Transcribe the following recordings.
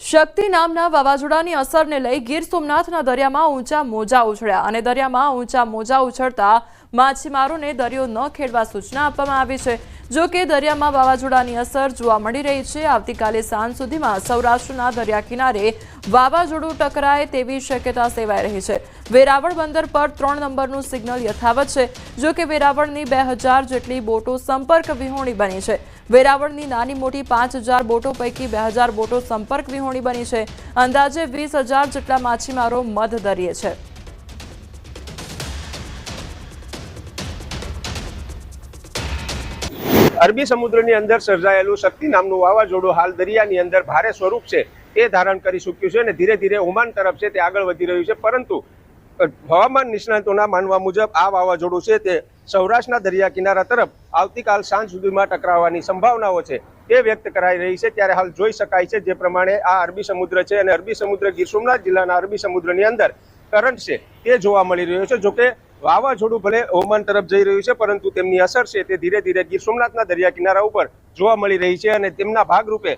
શક્તિ નામના વાવાઝોડાની અસરને લઈ ગીર સોમનાથના દરિયામાં ઊંચા મોજા ઉછળ્યા અને દરિયામાં ઊંચા મોજા ઉછળતા માછીમારોને દરિયો ન ખેડવા સૂચના આપવામાં આવી છે। જો કે દરિયામાં વાવાઝોડાની અસર જોવા મળી રહી છે। આવતીકાલે સાંજ સુધીમાં સૌરાષ્ટ્રના દરિયા કિનારે વાવાઝોડું ટકરાય તેવી શક્યતા સેવાઈ રહી છે। વેરાવળ બંદર પર 3 નંબરનું સિગ્નલ યથાવત છે। જો કે વેરાવળની 2000 જેટલી બોટો સંપર્ક વિહોણી બની છે। વેરાવળની નાની મોટી 5000 બોટો પૈકી 2000 બોટો સંપર્ક વિહોણી બની છે। અંદાજે 20000 જેટલા માછીમારો મધ દરિયે છે। अरबी समुद्र अंदर सर्जायेलू शक्ति नामनु वावाझोडुं हाल दरियानी अंदर भारे स्वरूप से धारण करी चूक्युं छे। धीरे धीरे ओमान तरफ से आगळ वधी रह्युं छे, परंतु हवामान निष्णातोना मानवा मुजब आ वावाझोडुं छे ते सौराष्ट्रना दरिया किनारा तरफ आवतीकाल सांज सुधीमां टकराववानी संभावनाओ छे ते व्यक्त कराई रही है। त्यारे हाल जोई शकाय छे जे प्रमाणे आ अरबी समुद्र छे अने अरबी समुद्र गीर सोमनाथ जिल्लाना अरबी समुद्रनी अंदर करंट छे ते जोवा मळी रह्यो छे। जो के वावाझोडुं भले ओमान तरफ जई रह्युं छे, परंतु तेमनी असर छे ते धीरे धीरे गीर सोमनाथना दरिया किनारा उपर जोवा मळी रही छे अने तेमना भागरूपे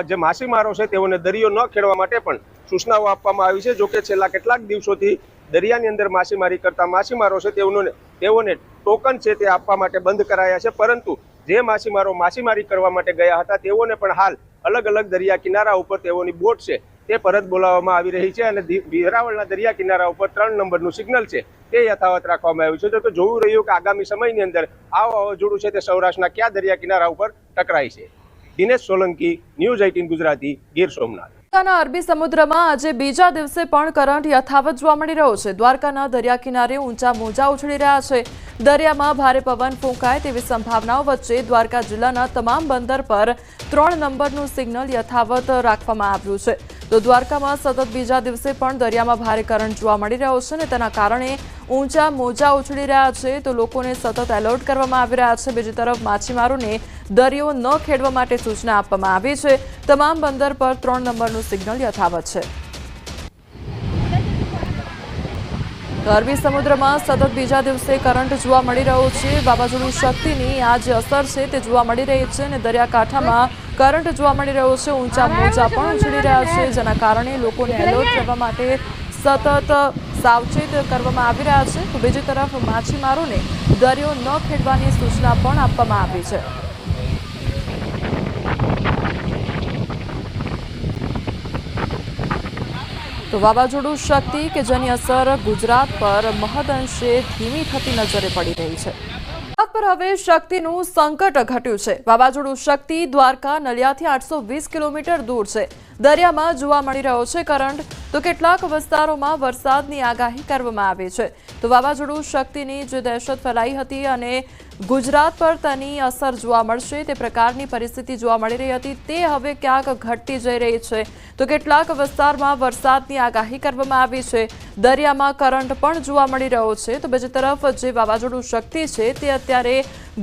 जे माछीमारो छे तेओने दरियो न खेडवा माटे पण सूचनाओ आपवामां आवी छे। जो के छेल्ला केटलाक दिवसोथी दरियानी अंदर माछीमारी करता माछीमारो छे तेओने टोकन छे ते आपवा माटे बंध कराया छे, परंतु जे माछीमारो माछीमारी करवा माटे गया हता तेओने पण हाल अलग अलग दरिया किनारा उपर तेओनी बोट छे ते परत बोलाववामां आवी रही छे अने वेरावळना दरिया किनारा उपर 3 नंबरनुं सिग्नल छे ते यथावत राखवामां आव्युं छे। तो जोवुं रह्युं के आगामी समयनी अंदर आ वावाझोडुं छे ते सौराष्ट्રના क्या दरिया किनारा उपर टकराय छे। दिनेश सोलंकी, न्यूज 18 गुजराती, गीर सोमनाथ। अरबी समुद्रमा आज बीजा दिवसे पण करंट यथावत जोवा मळी रह्यो छे। द्वारकाना दरिया किनारे ऊंचा मोजा उछળી રહ્યા છે। દરિયામાં ભારે પવન ફૂંકાય તેવી સંભાવનાઓ વચ્ચે દ્વારકા જિલ્લાના તમામ બંદર પર 3 નંબરનું સિગ્નલ યથાવત રાખવામાં આવ્યું છે। તો દ્વારકામાં સતત બીજા દિવસે પણ દરિયામાં ભારે કરંટ જોવા મળી રહ્યો છે અને તેના કારણે ઊંચા મોજા ઉછળી રહ્યા છે। તો લોકોને સતત એલર્ટ કરવામાં આવી રહ્યા છે। બીજી તરફ માછીમારોને દરિયો ન ખેડવા માટે સૂચના આપવામાં આવી છે। તમામ બંદર પર 3 નંબરનું સિગ્નલ યથાવત છે। તો અરબી સमुद्રમાં સતત બીજા દિવસે કરંટ જોવા મળી રહ્યો છે। વાવાઝોડું શક્તિની આ જે અસર છે તે જોવા મળી રહી છે અને દરિયાકાંઠામાં કરંટ જોવા મળી રહ્યો છે। ઊંચા મોજા પણ ઉછળી રહ્યા છે, જેના કારણે લોકોને એલર્ટ રહેવા માટે સતત સાવચેત કરવામાં આવી રહ્યા છે। તો બીજી તરફ માછીમારોને દરિયો ન ખેડવાની સૂચના પણ આપવામાં આવી છે। તો વાવાઝોડું શક્તિ કે જેની અસર ગુજરાત પર મહદઅંશે ધીમી થતી નજરે પડી રહી છે। ગુજરાત પર હવે શક્તિનું સંકટ ઘટ્યું છે। વાવાઝોડું શક્તિ દ્વારકા નલિયાથી 820 કિલોમીટર દૂર છે। દરિયામાં જોવા મળી રહ્યો છે કરંટ। તો કેટલાક વિસ્તારોમાં વરસાદની આગાહી કરવામાં આવી છે। તો વાવાઝોડું શક્તિની જે દહેશત ફેલાઈ હતી અને ગુજરાત પર તેની અસર જોવા મળશે તે પ્રકારની પરિસ્થિતિ જોવા મળી રહી હતી તે હવે ક્યાંક ઘટતી જઈ રહી છે। તો કેટલાક વિસ્તારમાં વરસાદની આગાહી કરવામાં આવી છે। દરિયામાં કરંટ પણ જોવા મળી રહ્યો છે। તો બીજી તરફ જે વાવાઝોડું શક્તિ છે તે અત્યારે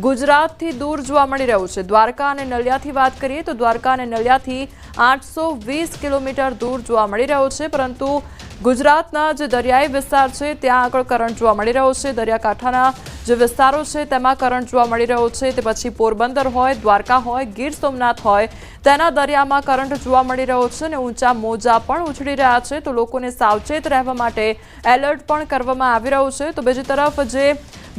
ગુજરાતથી દૂર જોવા મળી રહ્યું છે। દ્વારકા અને નલિયાથી વાત કરીએ તો દ્વારકા અને નલિયાથી 820 કિલોમીટર દૂર જોવા મળી રહ્યો છે, પરંતુ ગુજરાતના જે દરિયાઈ વિસ્તાર છે ત્યાં આગળ કરંટ જોવા મળી રહ્યો છે। દરિયાકાંઠાના જે વિસ્તારો છે તેમાં કરંટ જોવા મળી રહ્યો છે। તે પછી પોરબંદર હોય, દ્વારકા હોય, ગીર સોમનાથ હોય તેના દરિયામાં કરંટ જોવા મળી રહ્યો છે અને ઊંચા મોજા પણ ઉછળી રહ્યા છે। તો લોકોને સાવચેત રહેવા માટે એલર્ટ પણ કરવામાં આવી રહ્યું છે। તો બીજી તરફ જે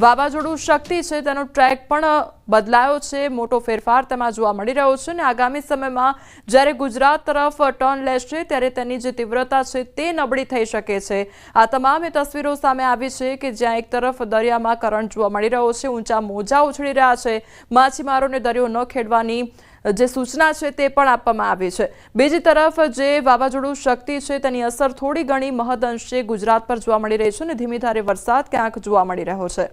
વાવાઝોડું શક્તિ છે તેનો ટ્રેક પણ બદલાયો છે, મોટો ફેરફાર તેમાં જોવા મળી રહ્યો છે અને આગામી સમયમાં જ્યારે ગુજરાત તરફ ટર્ન લેશે ત્યારે તેની જે તીવ્રતા છે તે નબળી થઈ શકે છે। આ તમામ તસવીરો સામે આવી છે કે જ્યાં એક તરફ દરિયામાં કરંટ જોવા મળી રહ્યો છે, ઊંચા મોજા ઉછળી રહ્યા છે, માછીમારોને દરિયો ન ખેડવાની જે સૂચના છે તે પણ આપવામાં આવી છે। બીજી તરફ જે વાવાઝોડું શક્તિ છે તેની અસર થોડી ઘણી મહદઅંશે ગુજરાત પર જોવા મળી રહી છે અને ધીમી ધારે વરસાદ ક્યાંક જોવા મળી રહ્યો છે।